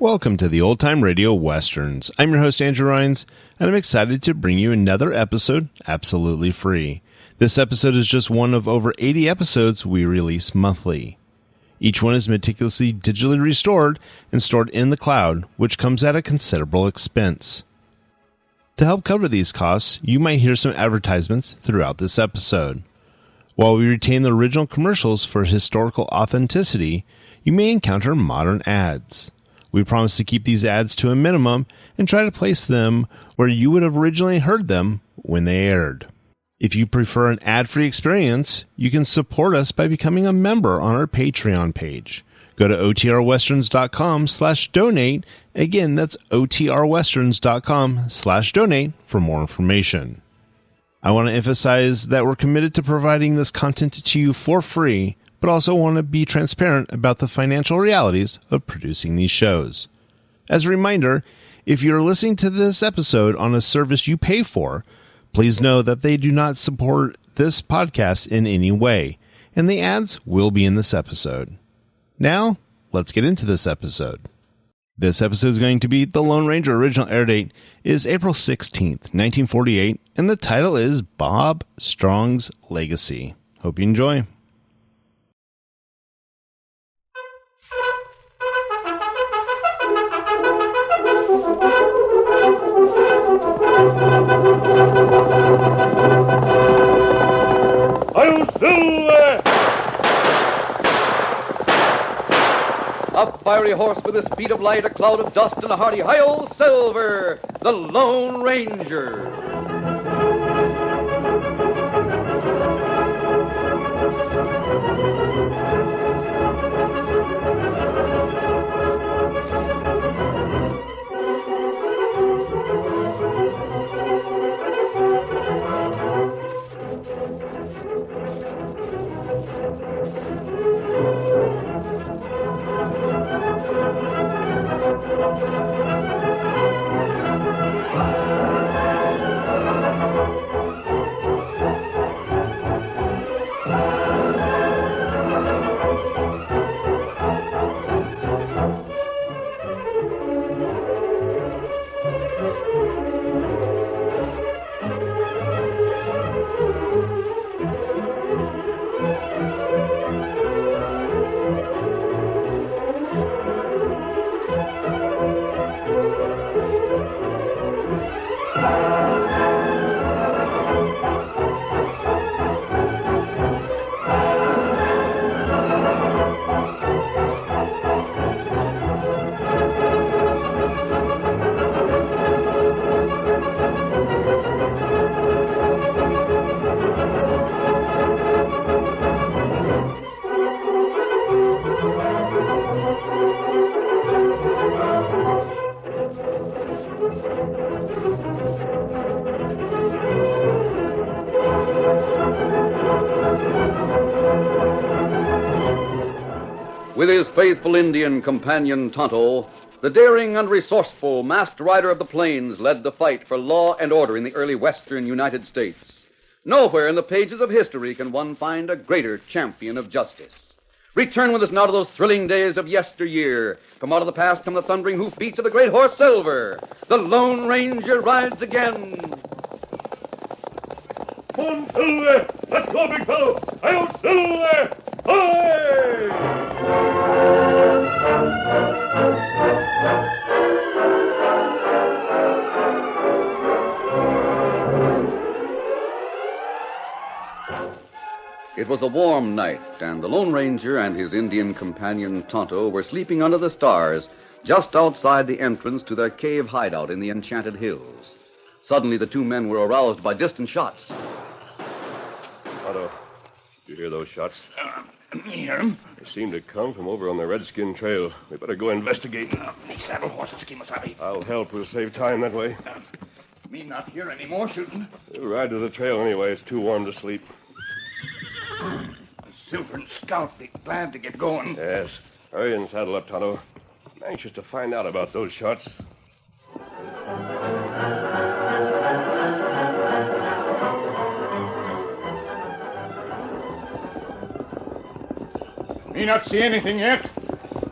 Welcome to the Old Time Radio Westerns. I'm your host, Andrew Rhynes, and I'm excited to bring you another episode absolutely free. This episode is just one of over 80 episodes we release monthly. Each one is meticulously digitally restored and stored in the cloud, which comes at a considerable expense. To help cover these costs, you might hear some advertisements throughout this episode. While we retain the original commercials for historical authenticity, you may encounter modern ads. We promise to keep these ads to a minimum and try to place them where you would have originally heard them when they aired. If you prefer an ad-free experience, you can support us by becoming a member on our Patreon page. Go to otrwesterns.com/donate. Again, that's otrwesterns.com/donate for more information. I want to emphasize that we're committed to providing this content to you for free, but also want to be transparent about the financial realities of producing these shows. As a reminder, if you're listening to this episode on a service you pay for, please know that they do not support this podcast in any way, and the ads will be in this episode. Now, let's get into this episode. This episode is going to be The Lone Ranger. Original air date is April 16th, 1948, and the title is Bob Strong's Legacy. Hope you enjoy. A fiery horse with the speed of light, a cloud of dust, and a hearty hi-yo, Silver, the Lone Ranger. With his faithful Indian companion Tonto, the daring and resourceful masked rider of the plains led the fight for law and order in the early western United States. Nowhere in the pages of history can one find a greater champion of justice. Return with us now to those thrilling days of yesteryear. From out of the past come the thundering hoofbeats of the great horse Silver. The Lone Ranger rides again. Come on, Silver! Let's go, big fellow! Hi-yo, Silver! Hi! It was a warm night, and the Lone Ranger and his Indian companion Tonto were sleeping under the stars just outside the entrance to their cave hideout in the Enchanted Hills. Suddenly, the two men were aroused by distant shots. Tonto, did you hear those shots? Hear him? They seem to come from over on the Redskin Trail. We better go investigate. Me saddle horses, Kimasabi. I'll help. We'll save time that way. Me not hear any more shooting. We'll ride to the trail anyway. It's too warm to sleep. Silver and Scout be glad to get going. Yes. Hurry and saddle up, Tonto. I'm anxious to find out about those shots. Me not see anything yet.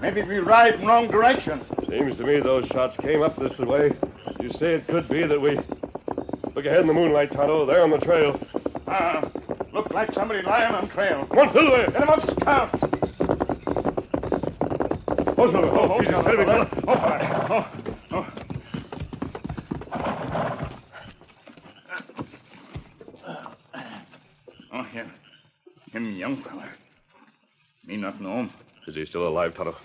Maybe we ride in wrong direction. Seems to me those shots came up this way. You say it could be that we... Look ahead in the moonlight, Tonto. They're on the trail. Look like somebody lying on trail. Come on, Silver! Get him up, Scout. Oh, Silver. Oh, easy, Silver, steady, fella. fella. Oh, him young fella. Me not know him. Is he still alive, Tonto?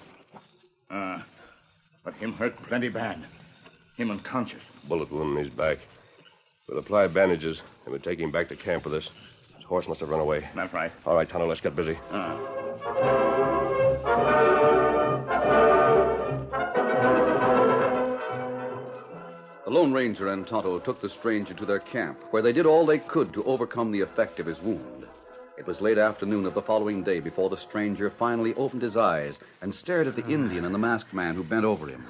But him hurt plenty bad. Him unconscious. Bullet wound in his back. We'll apply bandages, and we'll take him back to camp with us. His horse must have run away. That's right. All right, Tonto, let's get busy. The Lone Ranger and Tonto took the stranger to their camp, where they did all they could to overcome the effect of his wound. It was late afternoon of the following day before the stranger finally opened his eyes and stared at the Indian and the masked man who bent over him.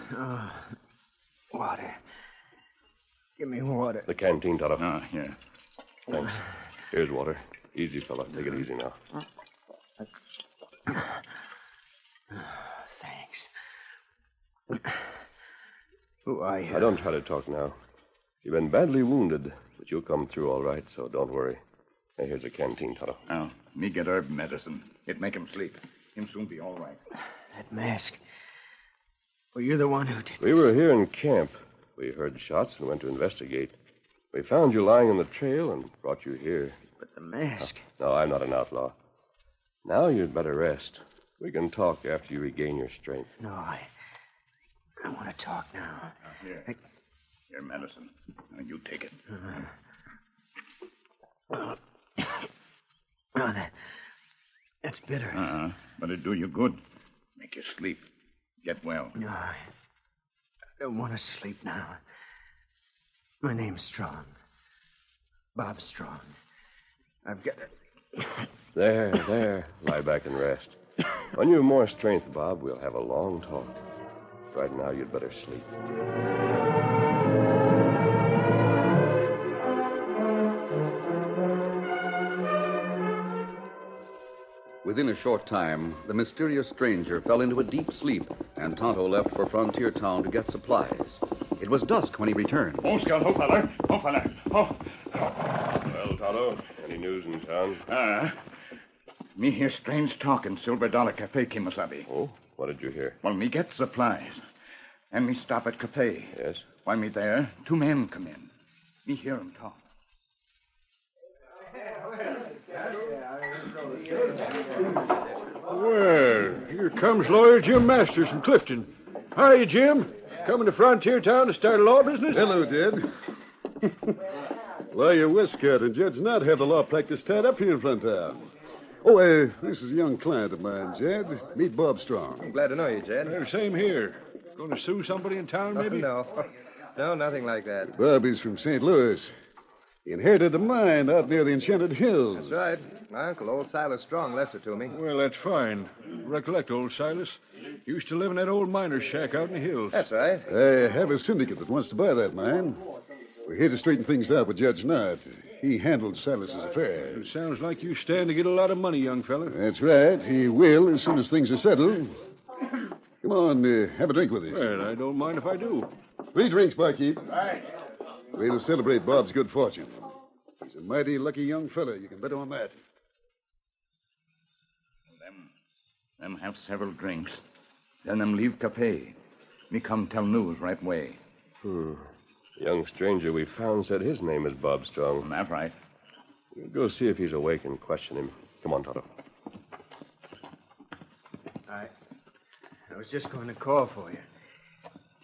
Water. Give me water. The canteen, Tonto. Here. Thanks. Here's water. Easy, fella. Take it easy now. Thanks. Who are you? Now, don't try to talk now. You've been badly wounded, but you'll come through all right, so don't worry. Hey, here's a canteen, Tonto. Now, me get herb medicine. It make him sleep. Him soon be all right. That mask. Well, you're the one who did We were here in camp. We heard shots and went to investigate. We found you lying on the trail and brought you here. But the mask. No, I'm not an outlaw. Now you'd better rest. We can talk after you regain your strength. No, I want to talk now. Here. Your medicine. Now, you take it. Oh, that's bitter. But it do you good. Make you sleep. Get well. No, I don't want to sleep now. My name's Strong. Bob Strong. I've got to... There. Lie back and rest. When you have more strength, Bob, we'll have a long talk. Right now, you'd better sleep. Within a short time, the mysterious stranger fell into a deep sleep, and Tonto left for Frontier Town to get supplies. It was dusk when he returned. Oh, Scout. Oh, fella. Oh. Well, Tonto, any news in town? Me hear strange talk in Silver Dollar Cafe, Kimasabi. Oh, what did you hear? Well, me get supplies. And me stop at cafe. Yes? While me there, two men come in. Me hear 'em talk. Well, here comes Lawyer Jim Masters from Clifton. How are you, Jim? Coming to Frontier Town to start a law business? Hello, Jed. Lawyer Westcott and Judge Knott have the law practice tied up here in front town. Oh, this is a young client of mine, Jed. Meet Bob Strong. I'm glad to know you, Jed. Same here. Going to sue somebody in town, maybe? No, nothing like that. Bob is from St. Louis. He inherited a mine out near the Enchanted Hills. That's right. My uncle, old Silas Strong, left it to me. Well, that's fine. Recollect old Silas. Used to live in that old miner's shack out in the hills. That's right. I have a syndicate that wants to buy that mine. We're here to straighten things out with Judge Knott. He handled Silas's affairs. It sounds like you stand to get a lot of money, young fella. That's right. He will as soon as things are settled. Come on, have a drink with us. Well, I don't mind if I do. 3 drinks, barkeep. Right. We'll celebrate Bob's good fortune. He's a mighty lucky young fella. You can bet on that. Them have several drinks. Then them leave cafe. Me come tell news right way. The young stranger we found said his name is Bob Strong. That's right. We'll go see if he's awake and question him. Come on, Tonto. I was just going to call for you.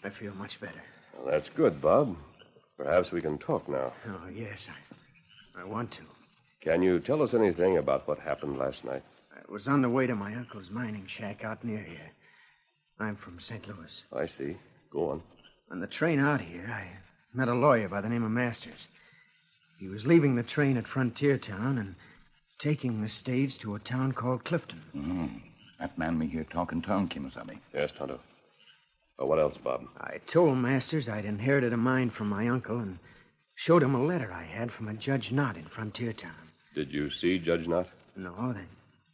I feel much better. Well, that's good, Bob. Perhaps we can talk now. Oh, yes, I want to. Can you tell us anything about what happened last night? I was on the way to my uncle's mining shack out near here. I'm from St. Louis. I see. Go on. On the train out here, I met a lawyer by the name of Masters. He was leaving the train at Frontier Town and taking the stage to a town called Clifton. That man me hear talking tongue, Kimasabi. Yes, Tonto. Oh, what else, Bob? I told Masters I'd inherited a mine from my uncle and showed him a letter I had from a Judge Knott in Frontier Town. Did you see Judge Knott? No, the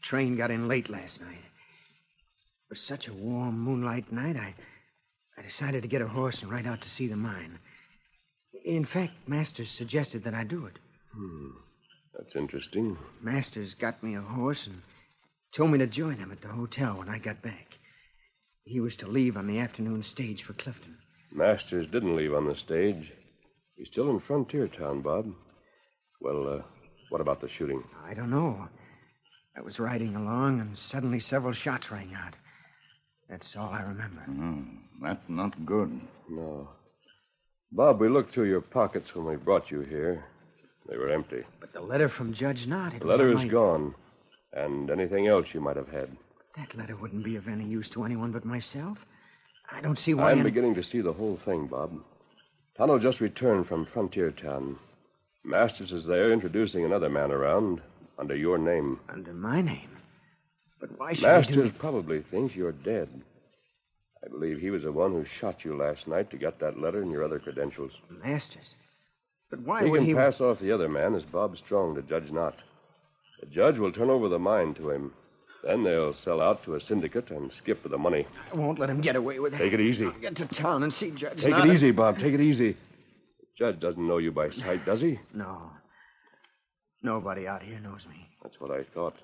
train got in late last night. It was such a warm moonlight night, I I decided to get a horse and ride out to see the mine. In fact, Masters suggested that I do it. That's interesting. Masters got me a horse and told me to join him at the hotel when I got back. He was to leave on the afternoon stage for Clifton. Masters didn't leave on the stage. He's still in Frontier Town, Bob. Well, what about the shooting? I don't know. I was riding along, and suddenly several shots rang out. That's all I remember. That's not good. No. Bob, we looked through your pockets when we brought you here. They were empty. But the letter from Judge Knott... The letter is gone. And anything else you might have had. That letter wouldn't be of any use to anyone but myself. I don't see why... I'm beginning to see the whole thing, Bob. Tonto just returned from Frontier Town. Masters is there introducing another man around under your name. Under my name? But why should Masters probably thinks you're dead. I believe he was the one who shot you last night to get that letter and your other credentials. Masters? But why he would can pass off the other man as Bob Strong to Judge Knott. The judge will turn over the mine to him. Then they'll sell out to a syndicate and skip with the money. I won't let him get away with it. Take it easy. I'll get to town and see Judge Take Knott. it easy, Bob. Take it easy. The judge doesn't know you by sight, does he? No. Nobody out here knows me. That's what I thought.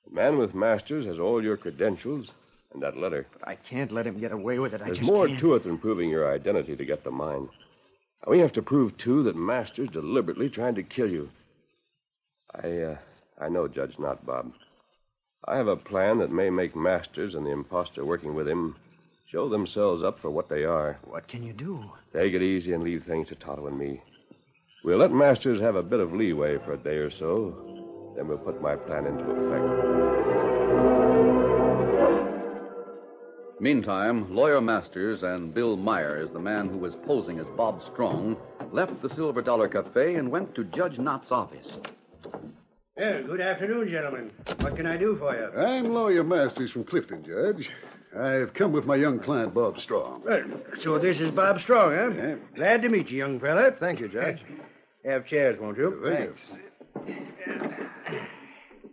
The man with Masters has all your credentials and that letter. But I can't let him get away with it. There's just more can't. to it than proving your identity to get the mine. We have to prove, too, that Masters deliberately tried to kill you. I know Judge Knott, Bob. I have a plan that may make Masters and the imposter working with him show themselves up for what they are. What can you do? Take it easy and leave things to Tonto and me. We'll let Masters have a bit of leeway for a day or so. Then we'll put my plan into effect. Meantime, Lawyer Masters and Bill Myers, the man who was posing as Bob Strong, left the Silver Dollar Cafe and went to Judge Knott's office. Well, good afternoon, gentlemen. What can I do for you? I'm Lawyer Masters from Clifton, Judge. I've come with my young client, Bob Strong. Well, so this is Bob Strong, huh? Yeah. Glad to meet you, young fella. Thank you, Judge. Have chairs, won't you? Thanks.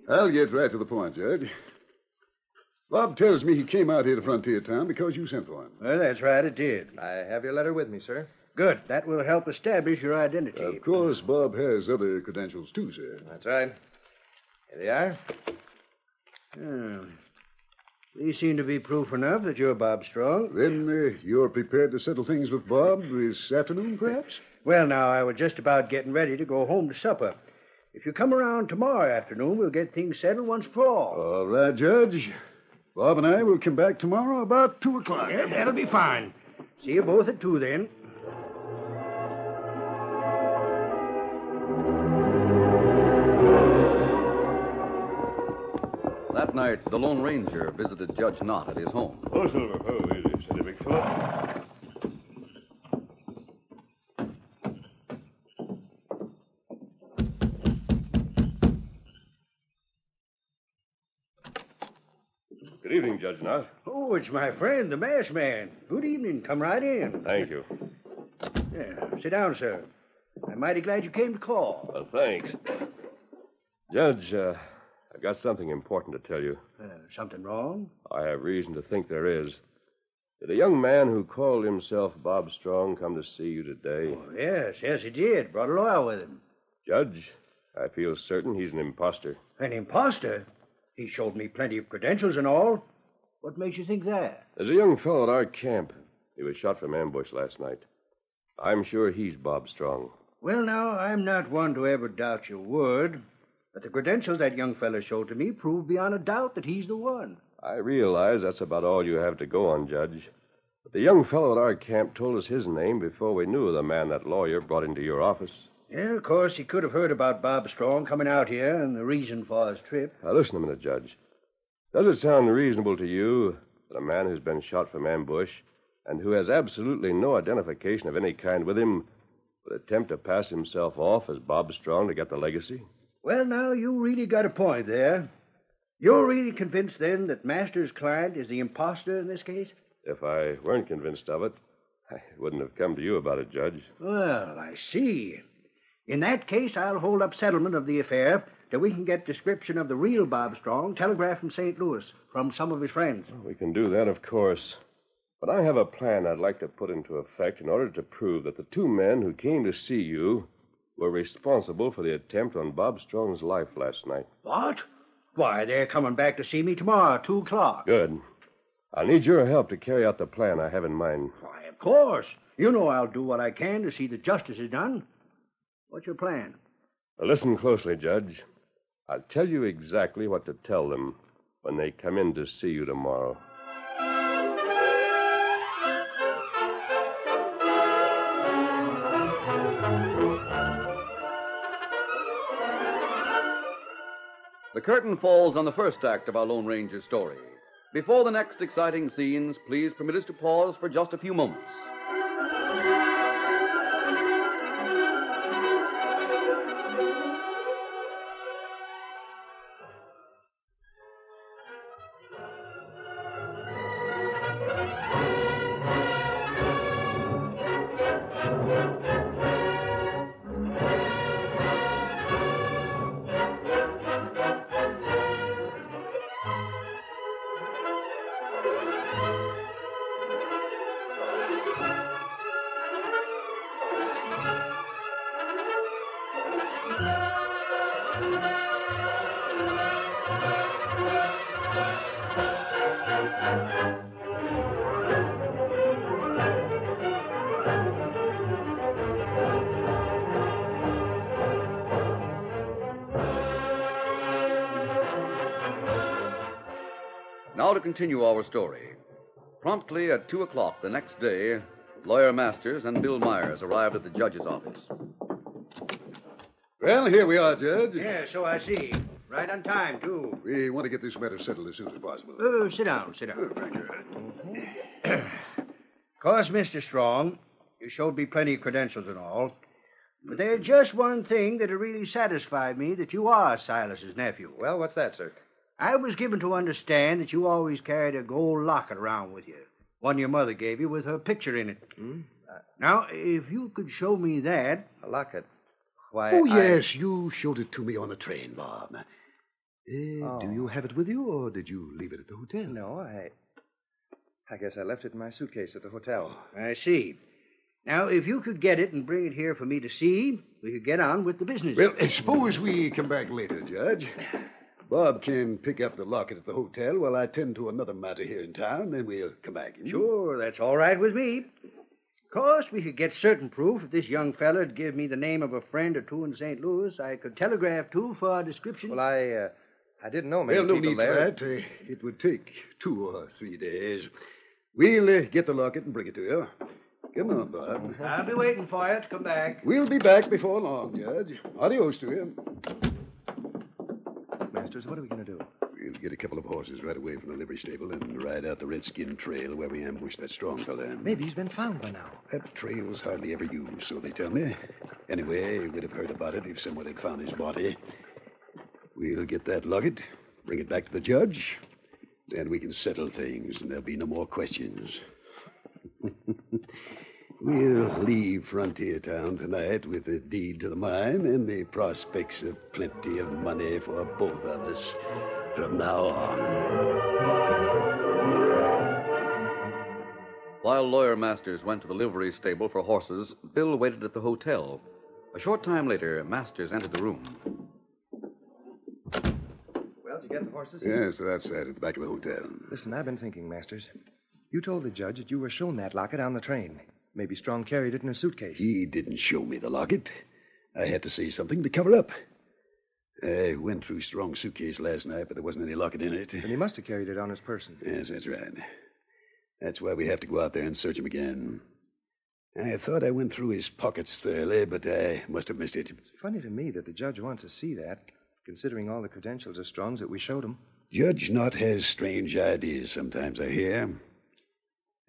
I'll get right to the point, Judge. Bob tells me he came out here to Frontier Town because you sent for him. Well, that's right, it did. I have your letter with me, sir. Good. That will help establish your identity. Of course, Bob has other credentials, too, sir. That's right. Here they are. These seem to be proof enough that you're Bob Strong. Then you're prepared to settle things with Bob this afternoon, perhaps? Well, now, I was just about getting ready to go home to supper. If you come around tomorrow afternoon, we'll get things settled once for all. All right, Judge. Bob and I will come back tomorrow about 2 o'clock. Yeah, that'll be fine. See you both at 2, then. That night, the Lone Ranger visited Judge Knott at his home. Oh, Silver. Oh, easy. Steady, big fella. Good evening, Judge Knott. Oh, it's my friend, the masked man. Good evening. Come right in. Thank you. Yeah, sit down, sir. I'm mighty glad you came to call. Well, thanks. Judge, I've got something important to tell you. Something wrong? I have reason to think there is. Did a young man who called himself Bob Strong come to see you today? Oh, yes, he did. Brought a lawyer with him. Judge, I feel certain he's an imposter. An imposter? He showed me plenty of credentials and all. What makes you think that? There's a young fellow at our camp. He was shot from ambush last night. I'm sure he's Bob Strong. Well, now, I'm not one to ever doubt your word, but the credentials that young fellow showed to me prove beyond a doubt that he's the one. I realize that's about all you have to go on, Judge. But the young fellow at our camp told us his name before we knew of the man that lawyer brought into your office. Yeah, of course, he could have heard about Bob Strong coming out here and the reason for his trip. Now, listen a minute, Judge. Does it sound reasonable to you that a man who's been shot from ambush and who has absolutely no identification of any kind with him would attempt to pass himself off as Bob Strong to get the legacy? Well, now, you really got a point there. You're really convinced, then, that Master's client is the imposter in this case? If I weren't convinced of it, I wouldn't have come to you about it, Judge. Well, I see. In that case, I'll hold up settlement of the affair till we can get description of the real Bob Strong telegraphed from St. Louis from some of his friends. We can do that, of course. But I have a plan I'd like to put into effect in order to prove that the two men who came to see you were responsible for the attempt on Bob Strong's life last night. What? Why, they're coming back to see me tomorrow at 2 o'clock. Good. I'll need your help to carry out the plan I have in mind. Why, of course. You know I'll do what I can to see that justice is done. What's your plan? Now, listen closely, Judge. I'll tell you exactly what to tell them when they come in to see you tomorrow. The curtain falls on the first act of our Lone Ranger story. Before the next exciting scenes, please permit us to pause for just a few moments. Now to continue our story. Promptly at 2 o'clock the next day, Lawyer Masters and Bill Myers arrived at the judge's office. Well, here we are, Judge. Yeah, so I see. Right on time, too. We want to get this matter settled as soon as possible. Sit down, sit down. Thank you. Of course, Mr. Strong, you showed me plenty of credentials and all. But there's just one thing that'll really satisfy me, that you are Silas's nephew. Well, what's that, sir? I was given to understand that you always carried a gold locket around with you. One your mother gave you with her picture in it. Now, if you could show me that... A locket? Why, Oh, yes, you showed it to me on the train, Bob. Do you have it with you, or did you leave it at the hotel? No, I guess I left it in my suitcase at the hotel. I see. Now, if you could get it and bring it here for me to see, we could get on with the business. Well, suppose we come back later, Judge. Bob can pick up the locket at the hotel while I attend to another matter here in town, then we'll come back. Sure, that's all right with me. Of course, we could get certain proof if this young feller'd give me the name of a friend or two in St. Louis I could telegraph to for a description. Well, I didn't know many Well, no people need there. for that. It would take 2 or 3 days. We'll get the locket and bring it to you. Come on, Bob. I'll be waiting for you to come back. We'll be back before long, Judge. Adios to you. Masters, what are we going to do? We'll get a couple of horses right away from the livery stable and ride out the Redskin Trail where we ambushed that Strong fella. Maybe he's been found by now. That trail's hardly ever used, so they tell me. Anyway, we'd have heard about it if someone had found his body. We'll get that locket, bring it back to the judge, then we can settle things, and there'll be no more questions. We'll leave Frontier Town tonight with the deed to the mine and the prospects of plenty of money for both of us from now on. While Lawyer Masters went to the livery stable for horses, Bill waited at the hotel. A short time later, Masters entered the room. Well, did you get the horses? Yes, they're outside at the back of the hotel. Listen, I've been thinking, Masters. You told the judge that you were shown that locket on the train. Maybe Strong carried it in a suitcase. He didn't show me the locket. I had to say something to cover up. I went through Strong's suitcase last night, but there wasn't any locket in it. Then he must have carried it on his person. Yes, that's right. That's why we have to go out there and search him again. I thought I went through his pockets thoroughly, but I must have missed it. It's funny to me that the judge wants to see that, considering all the credentials of Strong's that we showed him. Judge Knott has strange ideas sometimes, I hear.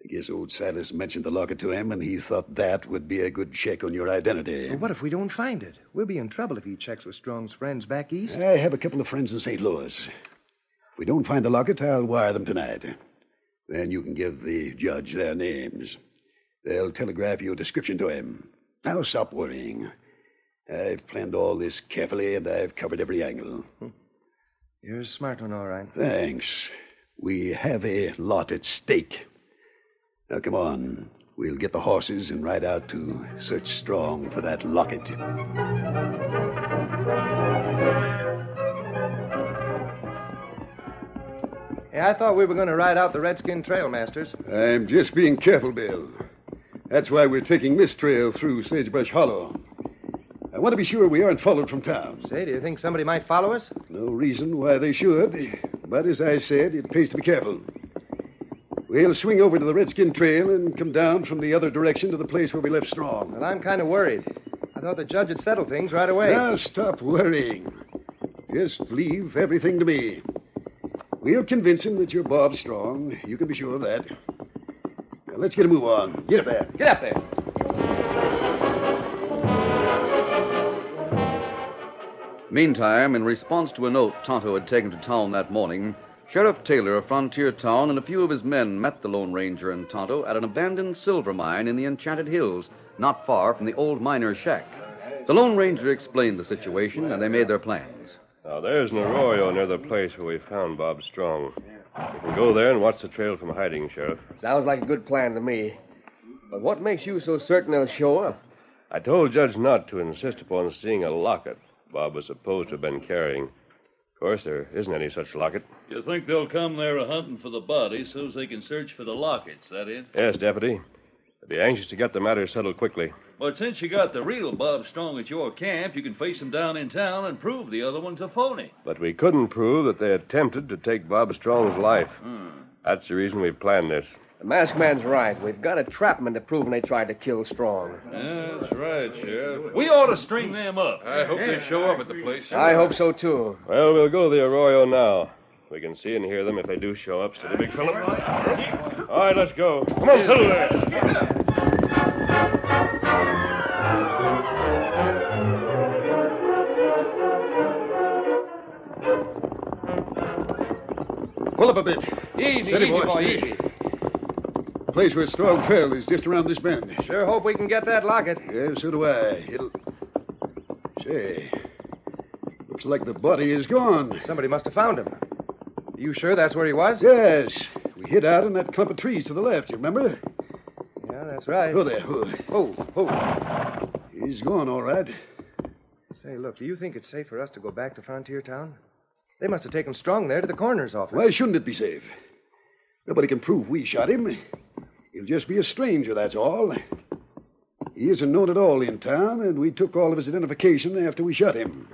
I guess old Silas mentioned the locket to him, and he thought that would be a good check on your identity. Well, what if we don't find it? We'll be in trouble if he checks with Strong's friends back east. I have a couple of friends in St. Louis. If we don't find the locket, I'll wire them tonight. Then you can give the judge their names. They'll telegraph you a description to him. Now stop worrying. I've planned all this carefully, and I've covered every angle. You're a smart one, all right. Thanks. We have a lot at stake. Now, come on. We'll get the horses and ride out to search Strong for that locket. Hey, I thought we were going to ride out the Redskin Trail, Masters. I'm just being careful, Bill. That's why we're taking this trail through Sagebrush Hollow. I want to be sure we aren't followed from town. Say, do you think somebody might follow us? No reason why they should. But as I said, it pays to be careful. We'll swing over to the Redskin Trail and come down from the other direction to the place where we left Strong. Well, I'm kind of worried. I thought the judge had settled things right away. Now, stop worrying. Just leave everything to me. We'll convince him that you're Bob Strong. You can be sure of that. Now, let's get a move on. Get up there. Get up there. Meantime, in response to a note Tonto had taken to town that morning, Sheriff Taylor of Frontier Town and a few of his men met the Lone Ranger and Tonto at an abandoned silver mine in the Enchanted Hills, not far from the old miner's shack. The Lone Ranger explained the situation, and they made their plans. Now, there's an arroyo near the place where we found Bob Strong. We can go there and watch the trail from hiding, Sheriff. Sounds like a good plan to me. But what makes you so certain they'll show up? I told Judge Nutt to insist upon seeing a locket Bob was supposed to have been carrying. Of course, there isn't any such locket. You think they'll come there a-hunting for the body so's they can search for the lockets, that is? Yes, Deputy. I'd be anxious to get the matter settled quickly. But since you got the real Bob Strong at your camp, you can face him down in town and prove the other one's a phony. But we couldn't prove that they attempted to take Bob Strong's life. That's the reason we planned this. The masked man's right. We've got to trap them into proving they tried to kill Strong. Yeah, that's right, Sheriff. We ought to string them up. I hope they show up at the place. I hope so, too. Well, we'll go to the arroyo now. We can see and hear them if they do show up, steady, big fella. All right, let's go. Come on, settle there. Pull up a bit. Easy, Steady, easy, boys, boy, steady. easy. The place where Strong fell is just around this bend. Sure hope we can get that locket. Yeah, so do I. It'll... Say, looks like the body is gone. Somebody must have found him. Are you sure that's where he was? Yes. We hid out in that clump of trees to the left, you remember? Yeah, that's right. Oh, there. Oh. He's gone, all right. Say, look, do you think it's safe for us to go back to Frontier Town? They must have taken Strong there to the coroner's office. Why shouldn't it be safe? Nobody can prove we shot him. He'll just be a stranger, that's all. He isn't known at all in town, and we took all of his identification after we shot him.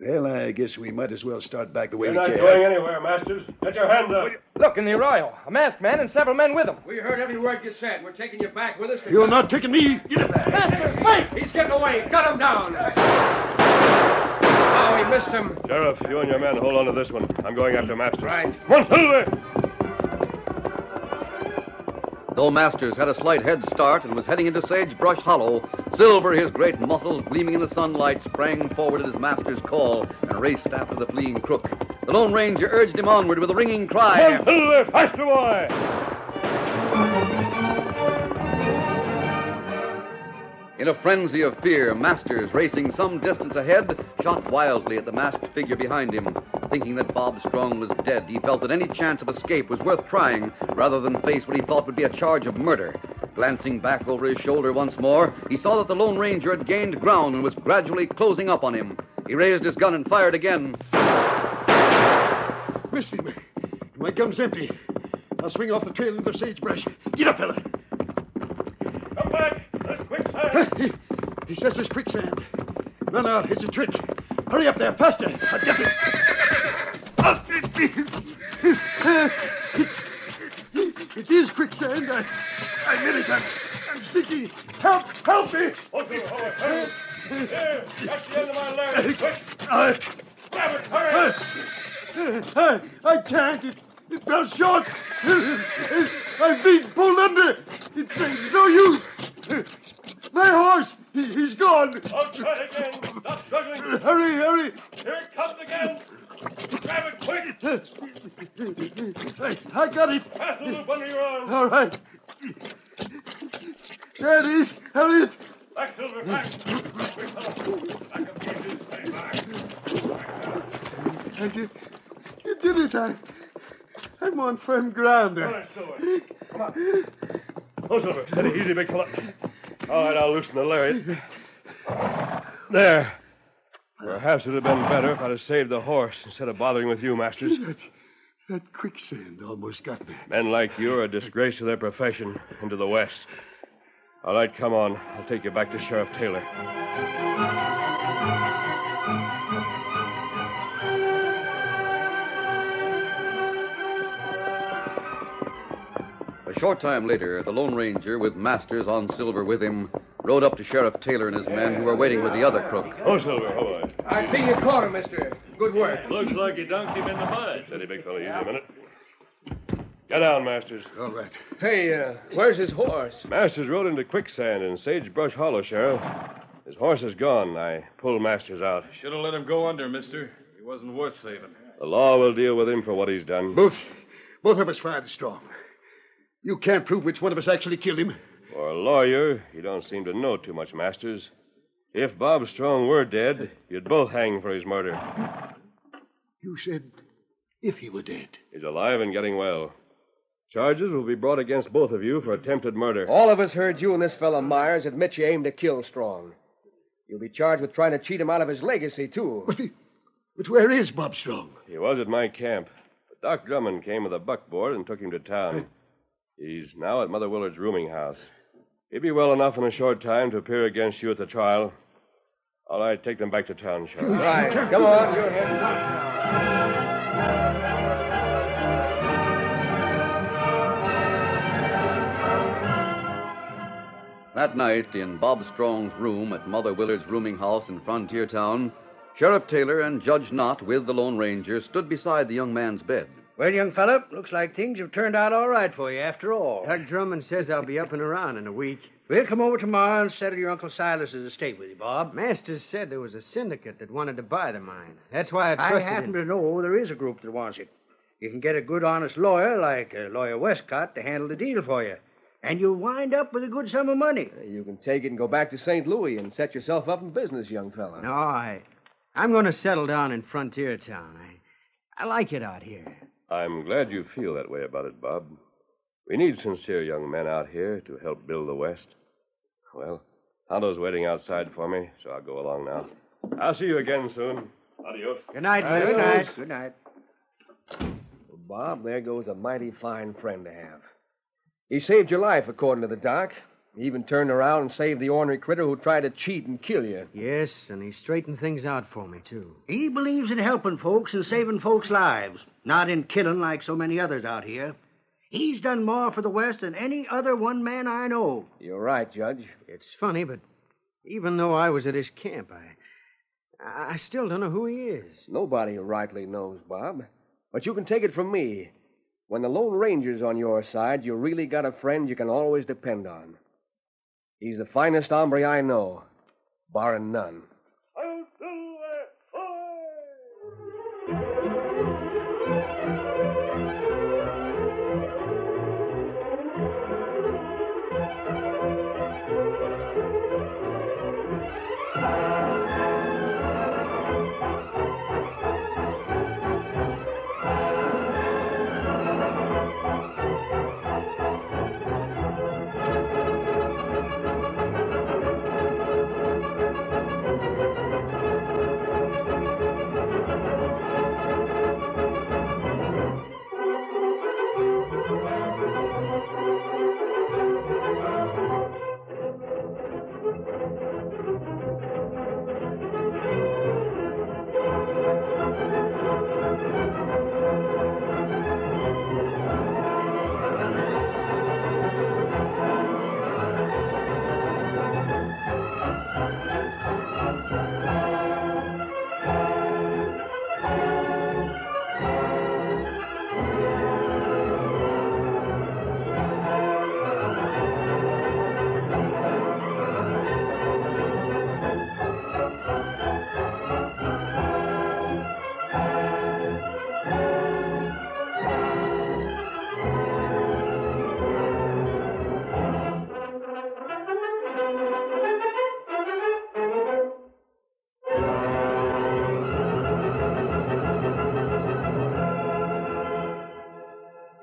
Well, I guess we might as well start back the way You're we not came. going anywhere, Masters. Get your hands up. Look, in the arroyo. A masked man and several men with him. We heard every word you said. We're taking you back with us. You're not taking me. Get up there. Master, wait! He's getting away. Got him down. Oh, he missed him. Sheriff, you and your men hold on to this one. I'm going after Masters. Right. Come on, settle there. Though Masters had a slight head start and was heading into Sagebrush Hollow, Silver, his great muscles gleaming in the sunlight, sprang forward at his master's call and raced after the fleeing crook. The Lone Ranger urged him onward with a ringing cry. Come on, settle there. Faster, boy. In a frenzy of fear, Masters, racing some distance ahead, shot wildly at the masked figure behind him. Thinking that Bob Strong was dead, he felt that any chance of escape was worth trying rather than face what he thought would be a charge of murder. Glancing back over his shoulder once more, he saw that the Lone Ranger had gained ground and was gradually closing up on him. He raised his gun and fired again. Missed him. My gun's empty. I'll swing off the trail into the sagebrush. Get up, fella. Come back. There's quicksand. He says there's quicksand. Run out. It's a trick. Hurry up there. Faster. I'll get it. It is quicksand. I'm in it. I'm sinking. Help me. Hold your horse. Here. That's the end of my leg. Quick. Grab it. Hurry. I can't. It fell short. I'm being pulled under. It's no use. My horse. He's gone. I'll try it again. Stop struggling. Hurry. Here it comes again. Grab it quick. I got it. Pass the loop under your arm. All right. There it is. Hurry it. Back, Silver. Back. Quick, fella. Back up here. Stay back. You did it. I'm on firm ground. All right, Silver. Oh, Silver, steady, easy, big fella. All right, I'll loosen the lariat. There. Perhaps it would have been better if I'd have saved the horse instead of bothering with you, Masters. That quicksand almost got me. Men like you are a disgrace to their profession and to the West. All right, come on. I'll take you back to Sheriff Taylor. A short time later, the Lone Ranger, with Masters on Silver with him, rode up to Sheriff Taylor and his men who were waiting with the other crook. Oh, Silver, hold on. I see you caught him, mister. Good work. Looks like you dunked him in the mud. Steady, big fella, easy a minute. Get down, Masters. All right. Hey, where's his horse? Masters rode into quicksand in Sagebrush Hollow, Sheriff. His horse is gone. I pulled Masters out. Should have let him go under, mister. He wasn't worth saving. The law will deal with him for what he's done. Both of us fired strong. You can't prove which one of us actually killed him. For a lawyer, you don't seem to know too much, Masters. If Bob Strong were dead, you'd both hang for his murder. You said if he were dead. He's alive and getting well. Charges will be brought against both of you for attempted murder. All of us heard you and this fellow Myers admit you aimed to kill Strong. You'll be charged with trying to cheat him out of his legacy, too. But where is Bob Strong? He was at my camp. But Doc Drummond came with a buckboard and took him to town. He's now at Mother Willard's rooming house. He'll be well enough in a short time to appear against you at the trial. All right, take them back to town, Sheriff. Right. Come on, you're heading downtown. That night, in Bob Strong's room at Mother Willard's rooming house in Frontier Town, Sheriff Taylor and Judge Knott, with the Lone Ranger, stood beside the young man's bed. Well, young fella, looks like things have turned out all right for you after all. Doc Drummond says I'll be up and around in a week. We'll come over tomorrow and settle your Uncle Silas's estate with you, Bob. Masters said there was a syndicate that wanted to buy the mine. That's why I trusted I happen to know there is a group that wants it. You can get a good, honest lawyer like Lawyer Westcott to handle the deal for you. And you'll wind up with a good sum of money. You can take it and go back to St. Louis and set yourself up in business, young fella. No, I'm going to settle down in Frontier Town. I like it out here. I'm glad you feel that way about it, Bob. We need sincere young men out here to help build the West. Well, Tonto's waiting outside for me, so I'll go along now. I'll see you again soon. Adios. Good night, Good night. Good night. Well, Bob, there goes a mighty fine friend to have. He saved your life, according to the doc. He even turned around and saved the ornery critter who tried to cheat and kill you. Yes, and he straightened things out for me, too. He believes in helping folks and saving folks' lives, not in killing like so many others out here. He's done more for the West than any other one man I know. You're right, Judge. It's funny, but even though I was at his camp, I still don't know who he is. Nobody rightly knows, Bob. But you can take it from me. When the Lone Ranger's on your side, you really got a friend you can always depend on. He's the finest hombre I know, barring none.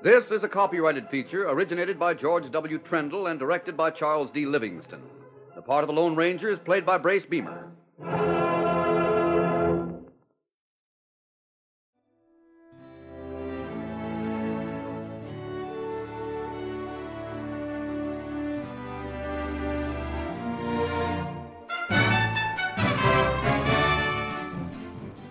This is a copyrighted feature originated by George W. Trendle and directed by Charles D. Livingston. The part of the Lone Ranger is played by Brace Beamer.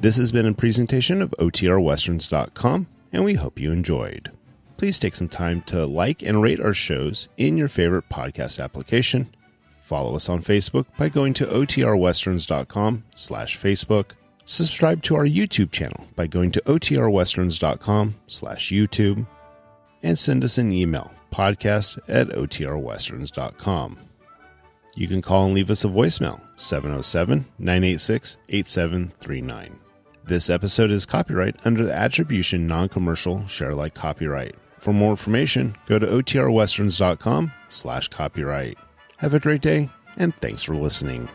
This has been a presentation of OTRWesterns.com, and we hope you enjoyed. Please take some time to like and rate our shows in your favorite podcast application. Follow us on Facebook by going to OTRWesterns.com/Facebook. Subscribe to our YouTube channel by going to OTRWesterns.com/YouTube. And send us an email, podcast@OTRWesterns.com. You can call and leave us a voicemail, 707-986-8739. This episode is copyright under the Attribution Non-Commercial Share-alike copyright. For more information, go to OTRWesterns.com/copyright. Have a great day, and thanks for listening.